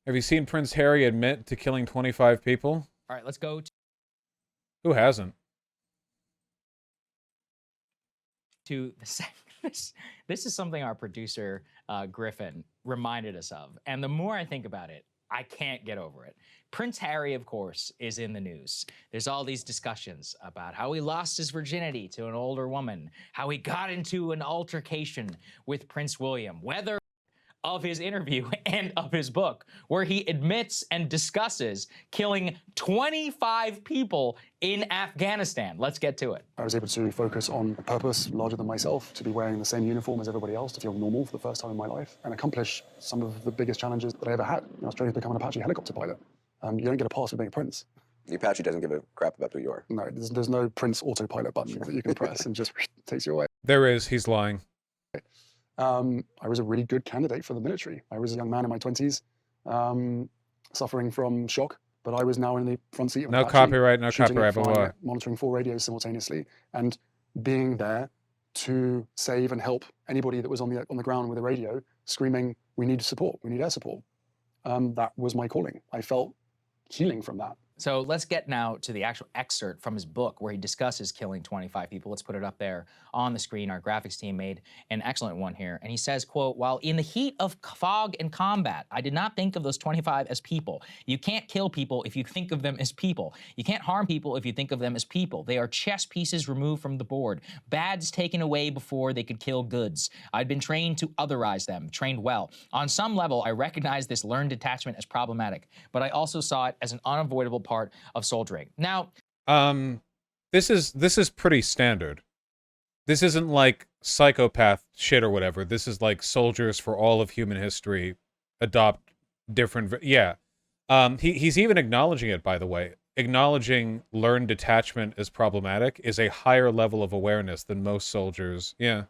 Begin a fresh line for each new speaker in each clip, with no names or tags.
Have you seen Prince Harry admit to killing 25 people?
All right, let's go
Who hasn't?
to the this is something our producer Griffin reminded us of, and the more I think about it, I can't get over it. Prince Harry, of course, is in the news. There's all these discussions about how he lost his virginity to an older woman, how he got into an altercation with Prince William, whether of his interview and of his book, where he admits and discusses killing 25 people in Afghanistan. Let's get to it.
I was able to focus on a purpose larger than myself, to be wearing the same uniform as everybody else, to feel normal for the first time in my life, and accomplish some of the biggest challenges that I ever had. In Australia, become an Apache helicopter pilot. You don't get a pass for being a prince.
The Apache doesn't give a crap about who you are.
No, there's no Prince autopilot button that you can press and just takes you away.
There is. He's lying.
I was a really good candidate for the military. I was a young man in my 20s, suffering from shock, but I was now in the front seat of
No copyright, no copyright, blah, blah.
Monitoring 4 radios simultaneously, and being there to save and help anybody that was on the ground with a radio, screaming, "We need support, we need air support." That was my calling. I felt healing from that.
So let's get now to the actual excerpt from his book where he discusses killing 25 people. Let's put it up there on the screen. Our graphics team made an excellent one here. And he says, quote, "While in the heat of fog and combat, I did not think of those 25 as people. You can't kill people if you think of them as people. You can't harm people if you think of them as people. They are chess pieces removed from the board, bads taken away before they could kill goods. I'd been trained to otherize them, trained well. On some level, I recognized this learned detachment as problematic, but I also saw it as an unavoidable part of soldiering." Now,
this is pretty standard. This isn't like psychopath shit or whatever. This is like soldiers for all of human history adopt different. Yeah. He's even acknowledging it, by the way. Acknowledging learned detachment as problematic is a higher level of awareness than most soldiers. Yeah.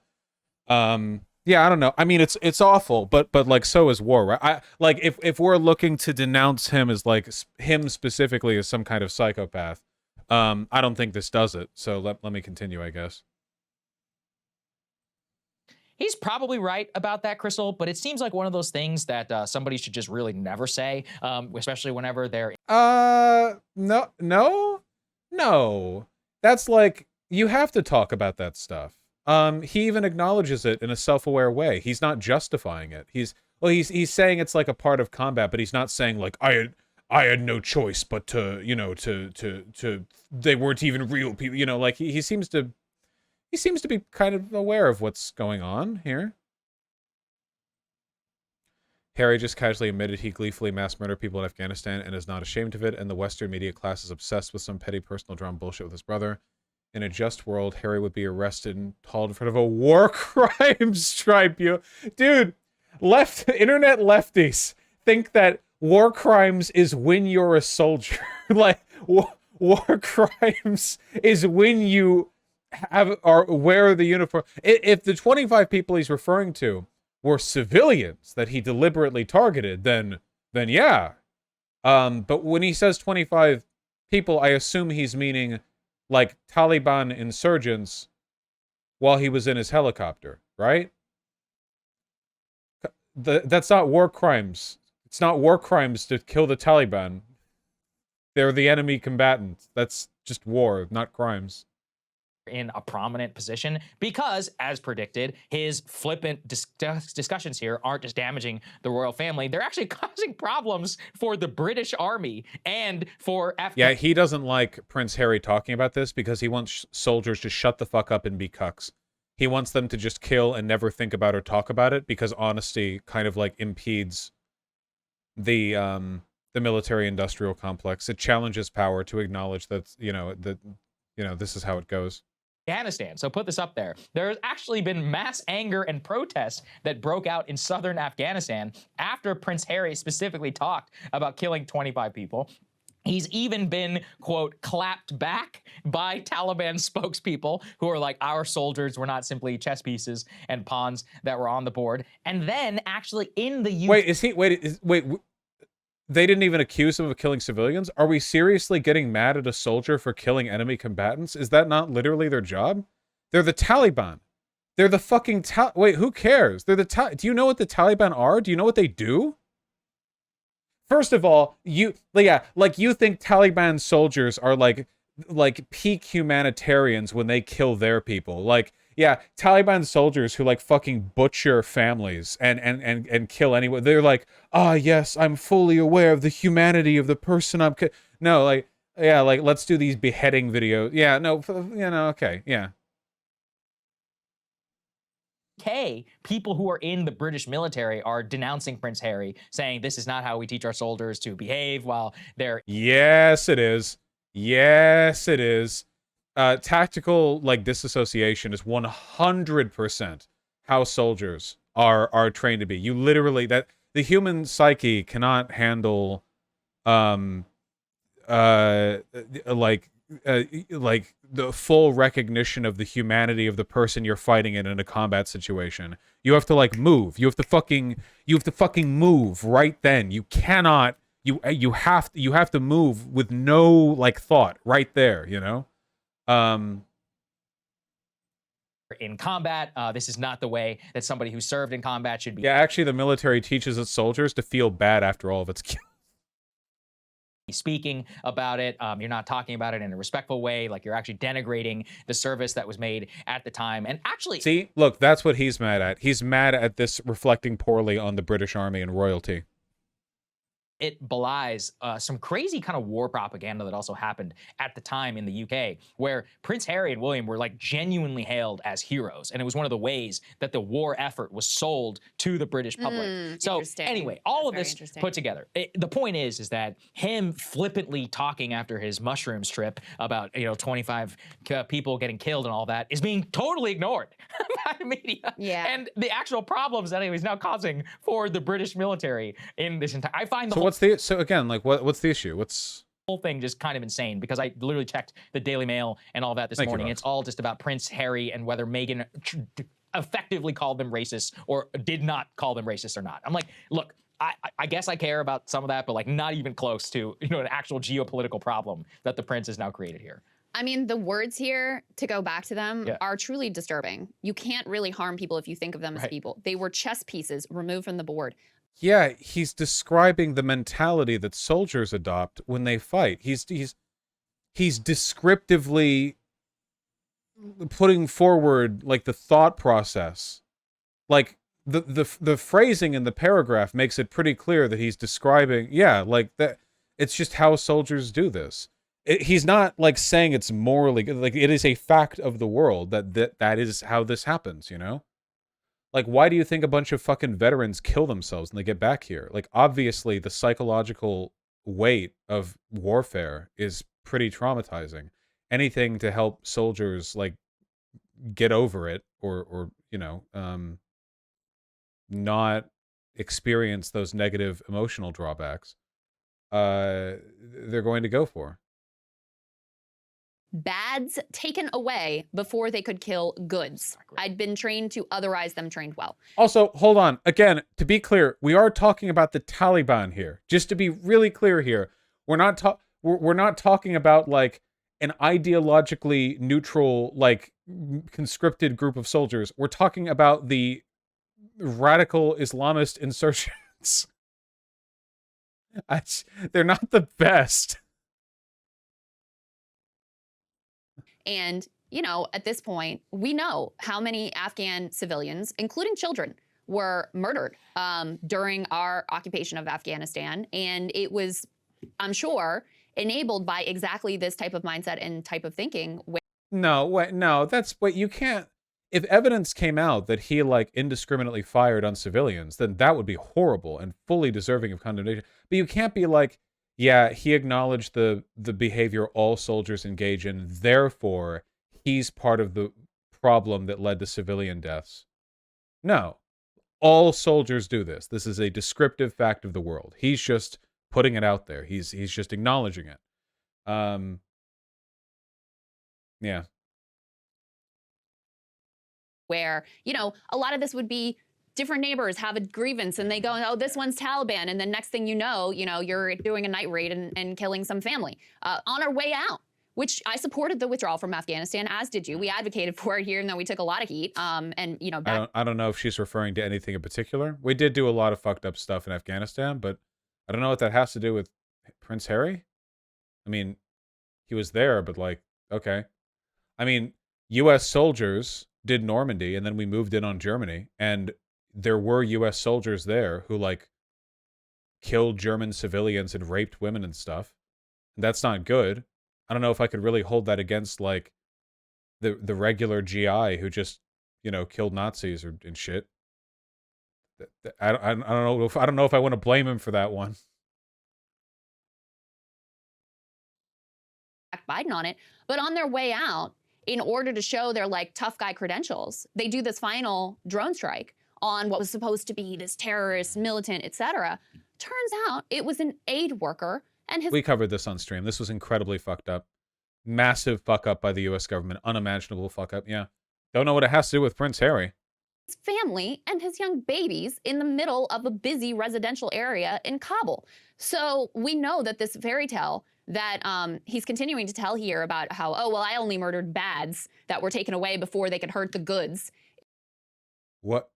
Yeah, I don't know. I mean, it's awful, but like so is war, right? Like if we're looking to denounce him as like him specifically as some kind of psychopath, I don't think this does it. So let me continue, I guess.
he's probably right about that, Crystal, but it seems like one of those things that somebody should just really never say, especially whenever they're...
No. That's like, you have to talk about that stuff. He even acknowledges it in a self-aware way. He's not justifying it. He's saying it's like a part of combat, but he's not saying like, I had no choice but to, you know, to they weren't even real people, you know, like he seems to be kind of aware of what's going on here. Harry just casually admitted he gleefully mass murdered people in Afghanistan and is not ashamed of it, and the Western media class is obsessed with some petty personal drama bullshit with his brother. In a just world, Harry would be arrested and hauled in front of a war crimes tribunal. Dude, internet lefties think that war crimes is when you're a soldier. Like, war crimes is when you wear the uniform. If the 25 people he's referring to were civilians that he deliberately targeted, then yeah. But when he says 25 people, I assume he's meaning like Taliban insurgents while he was in his helicopter, right? That's not war crimes. It's not war crimes to kill the Taliban. They're the enemy combatants. That's just war, not crimes.
In a prominent position because, as predicted, his flippant discussions here aren't just damaging the royal family, they're actually causing problems for the British Army and for
Yeah, he doesn't like Prince Harry talking about this because he wants soldiers to shut the fuck up and be cucks. He wants them to just kill and never think about or talk about it because honesty kind of like impedes the military-industrial complex. It challenges power to acknowledge that, this is how it goes.
Afghanistan. So put this up there. There's actually been mass anger and protests that broke out in southern Afghanistan after Prince Harry specifically talked about killing 25 people. He's even been, quote, clapped back by Taliban spokespeople who are like, our soldiers were not simply chess pieces and pawns that were on the board. And then actually in the
Wait, they didn't even accuse him of killing civilians? Are we seriously getting mad at a soldier for killing enemy combatants? Is that not literally their job? They're the Taliban. They're the fucking Wait, who cares? They're the Do you know what the Taliban are? Do you know what they do? First of all, you think Taliban soldiers are like peak humanitarians when they kill their people. Like, yeah, Taliban soldiers who like fucking butcher families and kill anyone. They're like, ah, yes, I'm fully aware of the humanity of the person I'm. No, like, yeah, like let's do these beheading videos. Yeah, no, okay, yeah.
People who are in the British military are denouncing Prince Harry, saying this is not how we teach our soldiers to behave while they're.
Yes, it is. Yes, it is. Tactical like disassociation is 100% how soldiers are trained to be. You literally that the human psyche cannot handle like the full recognition of the humanity of the person you're fighting in a combat situation. You have to like move. You have to fucking move right then. You cannot. You have to move with no like thought right there. You know.
In combat, this is not the way that somebody who served in combat should be.
Yeah, actually, the military teaches its soldiers to feel bad after all of its kills.
Speaking about it, you're not talking about it in a respectful way, like you're actually denigrating the service that was made at the time. And actually,
see, look, that's what he's mad at. He's mad at this reflecting poorly on the British Army and royalty.
It belies some crazy kind of war propaganda that also happened at the time in the UK, where Prince Harry and William were like genuinely hailed as heroes. And it was one of the ways that the war effort was sold to the British public. So anyway, all of this put together, the point is that him flippantly talking after his mushrooms trip about, 25 people getting killed and all that is being totally ignored by the media.
Yeah.
And the actual problems that he was now causing for the British military in this entire, I find the whole
what's the issue? What's
whole thing just kind of insane, because I literally checked the Daily Mail and all that this morning. It's all just about Prince Harry and whether Meghan effectively called them racist or did not call them racist or not. I'm like, look, I guess I care about some of that, but like not even close to an actual geopolitical problem that the prince has now created here.
I mean, the words here, to go back to them, are truly disturbing. You can't really harm people if you think of them as people. They were chess pieces removed from the board.
Yeah, he's describing the mentality that soldiers adopt when they fight. He's descriptively putting forward like the thought process. Like the phrasing in the paragraph makes it pretty clear that he's describing, like that it's just how soldiers do this. He's not like saying it's morally good. Like it is a fact of the world that is how this happens, you know? Like, why do you think a bunch of fucking veterans kill themselves when they get back here? Like, obviously, the psychological weight of warfare is pretty traumatizing. Anything to help soldiers, like, get over it or not experience those negative emotional drawbacks, they're going to go for.
Bads taken away before they could kill goods. I'd been trained to otherize them trained well.
Also, hold on. Again, to be clear, we are talking about the Taliban here. Just to be really clear here, we're not talking about like an ideologically neutral, like conscripted group of soldiers. We're talking about the radical Islamist insurgents. They're not the best.
And, at this point, we know how many Afghan civilians, including children, were murdered during our occupation of Afghanistan. And it was, I'm sure, enabled by exactly this type of mindset and type of thinking.
You can't. If evidence came out that he like indiscriminately fired on civilians, then that would be horrible and fully deserving of condemnation. But you can't be like, yeah, he acknowledged the behavior all soldiers engage in, therefore he's part of the problem that led to civilian deaths. No. All soldiers do this. This is a descriptive fact of the world. He's just putting it out there. He's just acknowledging it. Yeah.
Where, a lot of this would be different neighbors have a grievance and they go, oh, this one's Taliban. And then next thing you know, you're doing a night raid and killing some family on our way out, which I supported the withdrawal from Afghanistan, as did you. We advocated for it here, and though we took a lot of heat. I
don't know if she's referring to anything in particular. We did do a lot of fucked up stuff in Afghanistan, but I don't know what that has to do with Prince Harry. I mean, he was there, but like, okay. I mean, U.S. soldiers did Normandy, and then we moved in on Germany, and there were U.S. soldiers there who like killed German civilians and raped women and stuff. That's not good. I don't know if I could really hold that against like the regular GI who just, you know, killed Nazis or and shit. I don't know if I want to blame him for that one.
Biden on it, but on their way out, in order to show their like tough guy credentials, they do this final drone strike on what was supposed to be this terrorist, militant, etc. Turns out it was an aid worker and his
We covered this on stream. This was incredibly fucked up. Massive fuck up by the US government. Unimaginable fuck up. Yeah. Don't know what it has to do with Prince Harry.
family and his young babies in the middle of a busy residential area in Kabul. So we know that this fairy tale that he's continuing to tell here about how, oh, well, I only murdered bads that were taken away before they could hurt the goods.
What?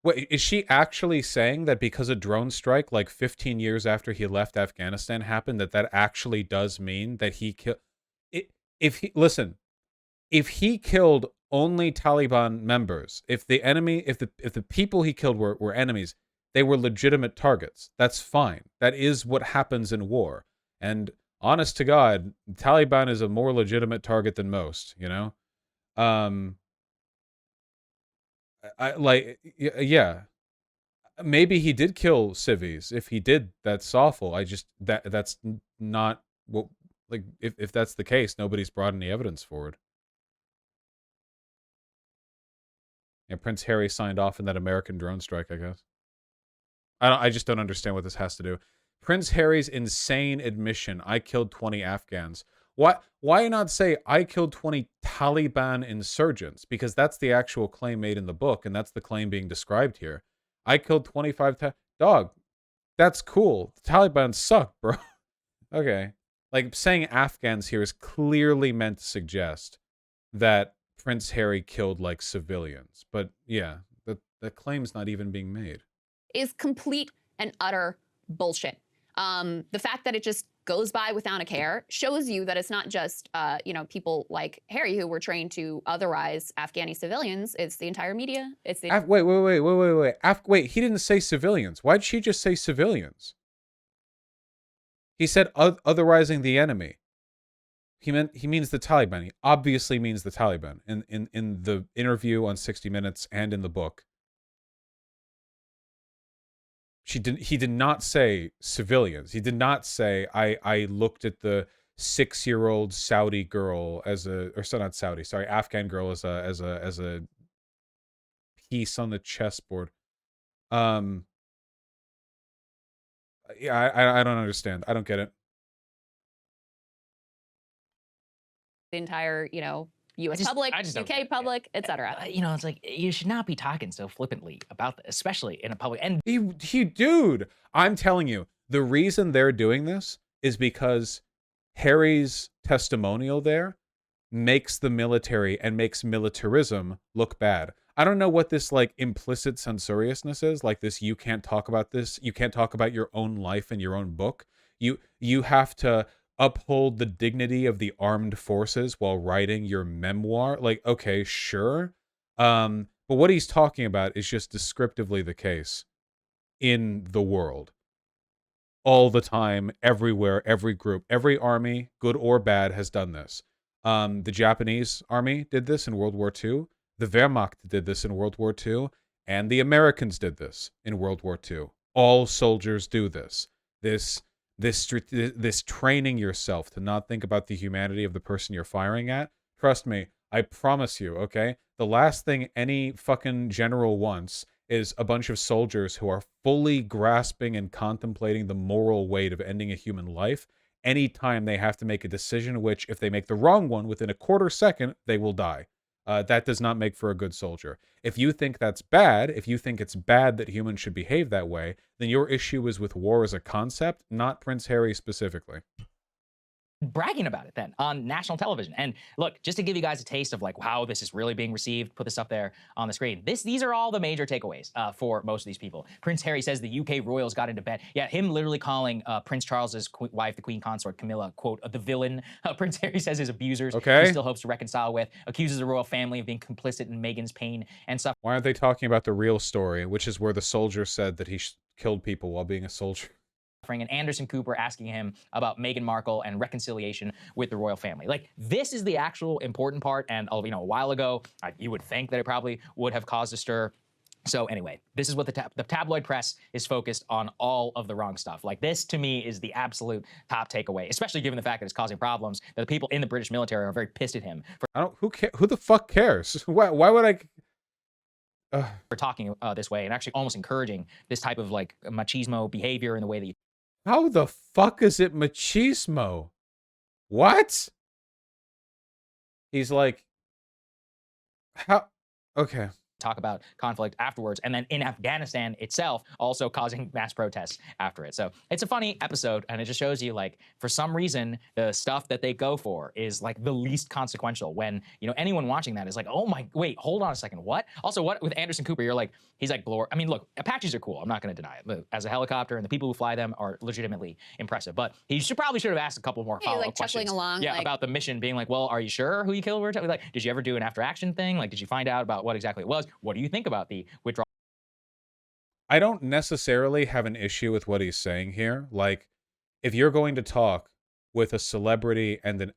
Wait, is she actually saying that because a drone strike like 15 years after he left Afghanistan happened, that actually does mean that he killed... If he... Listen, if he killed only Taliban members, if the enemy, if the people he killed were enemies, they were legitimate targets. That's fine. That is what happens in war. And honest to God, Taliban is a more legitimate target than most, you know? Yeah. Maybe he did kill civvies. If he did, that's awful. That's not what, like, if that's the case, nobody's brought any evidence forward. Yeah, Prince Harry signed off in that American drone strike, I guess. I just don't understand what this has to do. Prince Harry's insane admission, I killed 20 Afghans. Why not say I killed 20 Taliban insurgents? Because that's the actual claim made in the book, and that's the claim being described here. I killed 25 dog. That's cool. The Taliban suck, bro. Okay. Like, saying Afghans here is clearly meant to suggest that Prince Harry killed, like, civilians. But, yeah, the claim's not even being made.
Is complete and utter bullshit. The fact that it just goes by without a care shows you that it's not just, you know, people like Harry who were trained to otherize Afghani civilians. It's the entire media. It's the
Wait. Wait, he didn't say civilians. Why'd she just say civilians? He said otherizing the enemy. He means the Taliban. He obviously means the Taliban in the interview on 60 Minutes and in the book. He did not say civilians. He did not say I looked at the 6-year-old Saudi girl as a, or so not Saudi, sorry, Afghan girl as a piece on the chessboard. Yeah, I don't understand. I don't get it.
entire, you know, U.S. public, UK public, etc.
You know, it's like, you should not be talking so flippantly about this, especially in a public. And
Dude, I'm telling you, the reason they're doing this is because Harry's testimonial there makes the military and makes militarism look bad. I don't know what this like implicit censoriousness is, like this, you can't talk about this, you can't talk about your own life in your own book. You have to uphold the dignity of the armed forces while writing your memoir. Like, okay, sure. But what he's talking about is just descriptively the case in the world. All the time, everywhere, every group, every army, good or bad, has done this. The Japanese army did this in World War II. The Wehrmacht did this in World War II. And the Americans did this in World War II. All soldiers do this. This training yourself to not think about the humanity of the person you're firing at. Trust me, I promise you, okay? The last thing any fucking general wants is a bunch of soldiers who are fully grasping and contemplating the moral weight of ending a human life anytime they have to make a decision which, if they make the wrong one within a quarter second, they will die. That does not make for a good soldier. If you think that's bad, if you think it's bad that humans should behave that way, then your issue is with war as a concept, not Prince Harry specifically.
bragging about it then on national television. And look, just to give you guys a taste of like how this is really being received, put this up there on the screen. These are all the major takeaways for most of these people. Prince Harry says the UK royals got into bed. Yeah, him literally calling Prince Charles's wife, the Queen Consort Camilla, quote, the villain. Prince Harry says his abusers
Okay.
he still hopes to reconcile with, accuses the royal family of being complicit in Meghan's pain and suffering.
Why aren't they talking about the real story, which is where the soldier said that he killed people while being a soldier?
And Anderson Cooper asking him about Meghan Markle and reconciliation with the royal family. Like, this is the actual important part. And, you know, a while ago, you would think that it probably would have caused a stir. So anyway, this is what the tabloid press is focused on, all of the wrong stuff. Like, this to me is the absolute top takeaway, especially given the fact that it's causing problems, that the people in the British military are very pissed at him
Who the fuck cares? Why would I?
for talking this way and actually almost encouraging this type of like machismo behavior in the way that you
How the fuck is it machismo? What? He's like, how? Okay.
talk about conflict afterwards, and then in Afghanistan itself also causing mass protests after it. So it's a funny episode, and it just shows you, like, for some reason the stuff that they go for is like the least consequential, when, you know, anyone watching that is like, oh my, wait, hold on a second, what? Also, what with Anderson Cooper, you're like, he's like, I mean, look, Apaches are cool, I'm not going to deny it, as a helicopter, and the people who fly them are legitimately impressive, but he probably should have asked a couple more follow-up
like chuckling
questions.
along,
Yeah,
like,
about the mission, being like, well, are you sure who you killed? Like, did you ever do an after action thing? Like, did you find out about what exactly it was? What do you think about the withdrawal?
I don't necessarily have an issue with what he's saying here. Like, if you're going to talk with a celebrity and an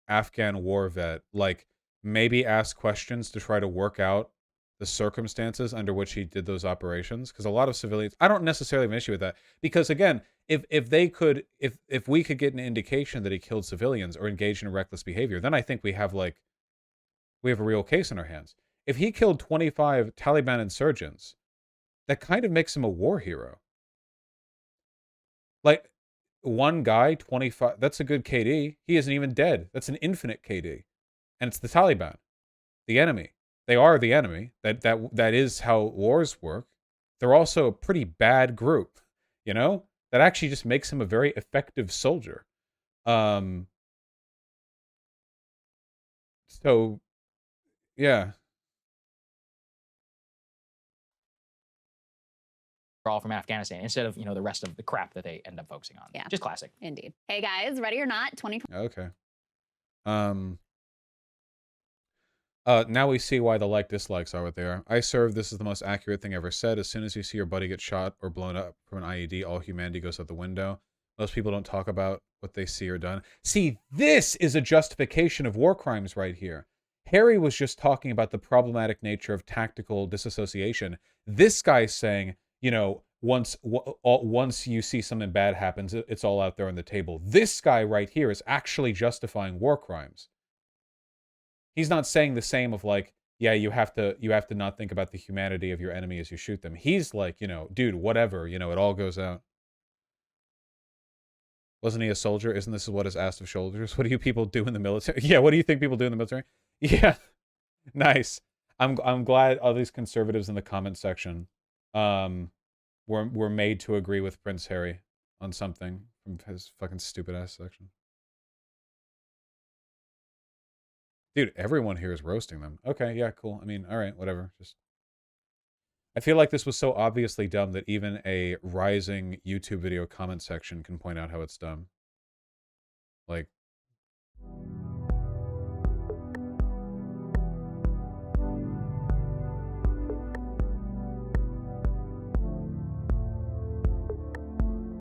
Afghan war vet, like, maybe ask questions to try to work out the circumstances under which he did those operations. Because a lot of civilians, I don't necessarily have an issue with that. Because again, if we could get an indication that he killed civilians or engaged in reckless behavior, then I think we have a real case in our hands. If he killed 25 Taliban insurgents, that kind of makes him a war hero. Like, one guy, 25, that's a good KD. He isn't even dead. That's an infinite KD. And it's the Taliban, the enemy. They are the enemy. That is how wars work. They're also a pretty bad group, you know? That actually just makes him a very effective soldier. So, yeah.
From Afghanistan instead of, you know, the rest of the crap that they end up focusing on.
Yeah.
Just classic.
Indeed. Hey guys, ready or not, 2020.
Okay. Now we see why the like-dislikes are what they are. I serve, this is the most accurate thing ever said. As soon as you see your buddy get shot or blown up from an IED, all humanity goes out the window. Most people don't talk about what they see or done. See, this is a justification of war crimes right here. Harry was just talking about the problematic nature of tactical disassociation. This guy's saying, you know, once you see something bad happens, it's all out there on the table. This guy right here is actually justifying war crimes. He's not saying the same of like, yeah, you have to not think about the humanity of your enemy as you shoot them. He's like, you know, dude, whatever, you know, it all goes out. Wasn't he a soldier? Isn't this what is asked of soldiers? What do you people do in the military? Yeah, what do you think people do in the military? Yeah, nice. I'm glad all these conservatives in the comment section were made to agree with Prince Harry on something from his fucking stupid ass section. Dude, everyone here is roasting them. Okay, yeah, cool. I mean, all right, whatever. Just, I feel like this was so obviously dumb that even a rising YouTube video comment section can point out how it's dumb. Like,